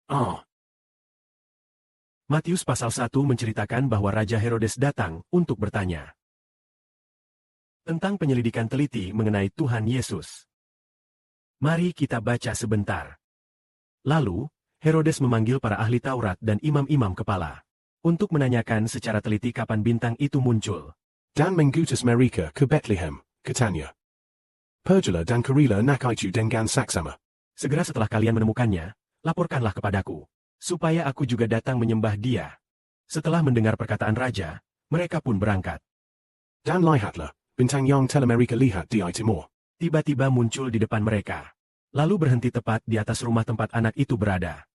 Oh. Matius pasal 1 menceritakan bahwa Raja Herodes datang untuk bertanya tentang penyelidikan teliti mengenai Tuhan Yesus. Mari kita baca sebentar. Lalu, Herodes memanggil para ahli Taurat dan imam-imam kepala untuk menanyakan secara teliti kapan bintang itu muncul. Dan mengutus mereka ke Bethlehem, katanya. Pergilah dan carilah anak itu dengan saksama. Segera setelah kalian menemukannya, laporkanlah kepadaku, supaya aku juga datang menyembah dia. Setelah mendengar perkataan raja, mereka pun berangkat. Dan lihatlah, bintang yang telah mereka lihat di timur. Tiba-tiba muncul di depan mereka. Lalu berhenti tepat di atas rumah tempat anak itu berada.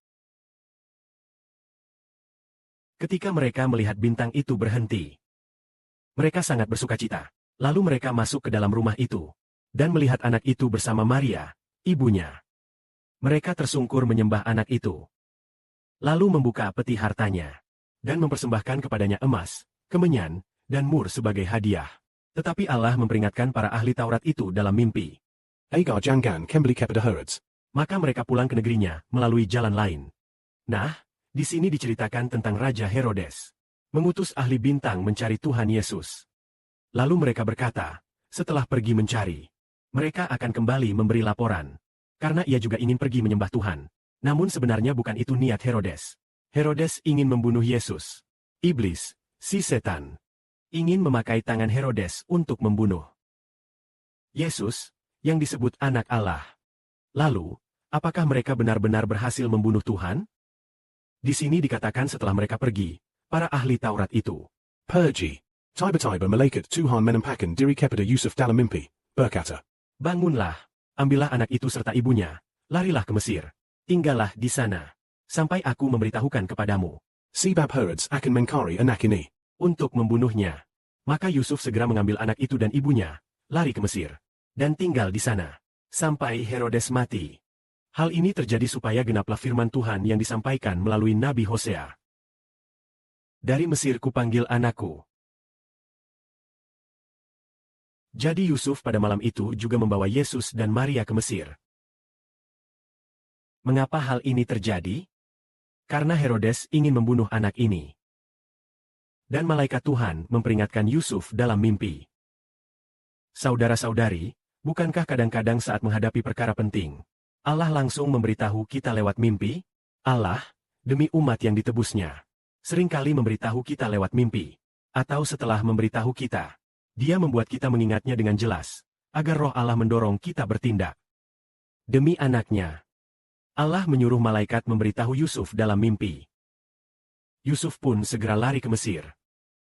Ketika mereka melihat bintang itu berhenti, mereka sangat bersukacita. Lalu mereka masuk ke dalam rumah itu, dan melihat anak itu bersama Maria, ibunya. Mereka tersungkur menyembah anak itu. Lalu membuka peti hartanya, dan mempersembahkan kepadanya emas, kemenyan, dan mur sebagai hadiah. Tetapi Allah memperingatkan para ahli Taurat itu dalam mimpi. Agar jangan kembali kepada Herodes. Maka mereka pulang ke negerinya melalui jalan lain. Nah, di sini diceritakan tentang Raja Herodes mengutus ahli bintang mencari Tuhan Yesus. Lalu mereka berkata, setelah pergi mencari, mereka akan kembali memberi laporan. Karena ia juga ingin pergi menyembah Tuhan. Namun sebenarnya bukan itu niat Herodes. Herodes ingin membunuh Yesus. Iblis, si setan, ingin memakai tangan Herodes untuk membunuh Yesus, yang disebut anak Allah. Lalu, apakah mereka benar-benar berhasil membunuh Tuhan? Di sini dikatakan setelah mereka pergi, para ahli Taurat itu pergi. Tiba-tiba malaikat Tuhan menampakkan diri kepada Yusuf dalam mimpi, berkata, bangunlah, ambillah anak itu serta ibunya, larilah ke Mesir. Tinggallah di sana, sampai aku memberitahukan kepadamu. Sebab Herodes akan mencari anak ini untuk membunuhnya. Maka Yusuf segera mengambil anak itu dan ibunya, lari ke Mesir, dan tinggal di sana, sampai Herodes mati. Hal ini terjadi supaya genaplah firman Tuhan yang disampaikan melalui Nabi Hosea. Dari Mesir kupanggil anakku. Jadi Yusuf pada malam itu juga membawa Yesus dan Maria ke Mesir. Mengapa hal ini terjadi? Karena Herodes ingin membunuh anak ini. Dan malaikat Tuhan memperingatkan Yusuf dalam mimpi. Saudara-saudari, bukankah kadang-kadang saat menghadapi perkara penting, Allah langsung memberitahu kita lewat mimpi? Allah, demi umat yang ditebusnya, seringkali memberitahu kita lewat mimpi. Atau setelah memberitahu kita, Dia membuat kita mengingatnya dengan jelas, agar roh Allah mendorong kita bertindak. Demi anaknya, Allah menyuruh malaikat memberitahu Yusuf dalam mimpi. Yusuf pun segera lari ke Mesir.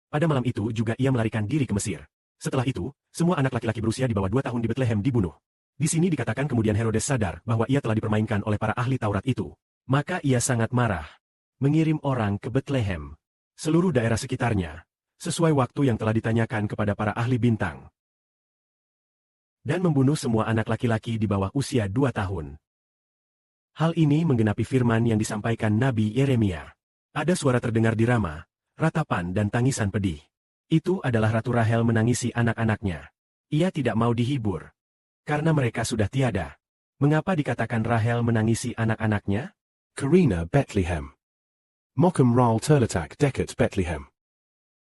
Pada malam itu juga ia melarikan diri ke Mesir. Setelah itu, semua anak laki-laki berusia di bawah 2 tahun di Bethlehem dibunuh. Di sini dikatakan kemudian Herodes sadar bahwa ia telah dipermainkan oleh para ahli Taurat itu. Maka ia sangat marah, mengirim orang ke Bethlehem, seluruh daerah sekitarnya, sesuai waktu yang telah ditanyakan kepada para ahli bintang, dan membunuh semua anak laki-laki di bawah usia 2 tahun. Hal ini menggenapi firman yang disampaikan Nabi Yeremia. Ada suara terdengar di Rama, ratapan dan tangisan pedih. Itu adalah Ratu Rahel menangisi anak-anaknya. Ia tidak mau dihibur, karena mereka sudah tiada. Mengapa dikatakan Rahel menangisi anak-anaknya? Karina Bethlehem. Mokum Ral terletak dekat Bethlehem.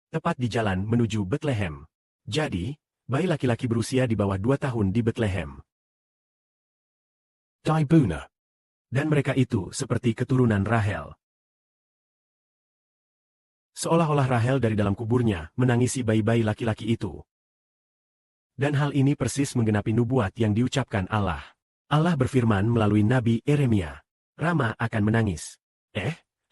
Tepat di jalan menuju Bethlehem. Jadi, bayi laki-laki berusia di bawah 2 tahun di Bethlehem. Dibuna. Dan mereka itu seperti keturunan Rahel. Seolah-olah Rahel dari dalam kuburnya menangisi bayi-bayi laki-laki itu. Dan hal ini persis menggenapi nubuat yang diucapkan Allah. Allah berfirman melalui Nabi Yeremia, Rama akan menangis.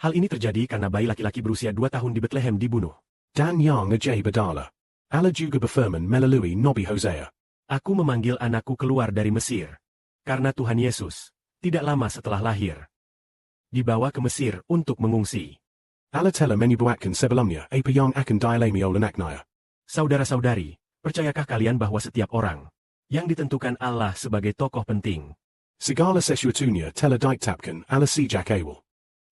Hal ini terjadi karena bayi laki-laki berusia 2 tahun di Bethlehem dibunuh. Dan yang ajaib adalah, Allah juga berfirman melalui Nabi Hosea, aku memanggil anakku keluar dari Mesir. Karena Tuhan Yesus, tidak lama setelah lahir, dibawa ke Mesir untuk mengungsi. Allah telah menyubuatkan sebelumnya apa yang akan dialami oleh anaknya. Saudara-saudari, percayakah kalian bahwa setiap orang yang ditentukan Allah sebagai tokoh penting, segala sesuatunya telah ditetapkan Allah sejak awal.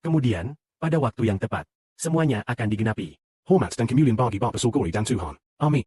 Kemudian, pada waktu yang tepat, semuanya akan digenapi. Hormat dan kemuliaan bagi Bapa Surgawi dan Tuhan. Amin.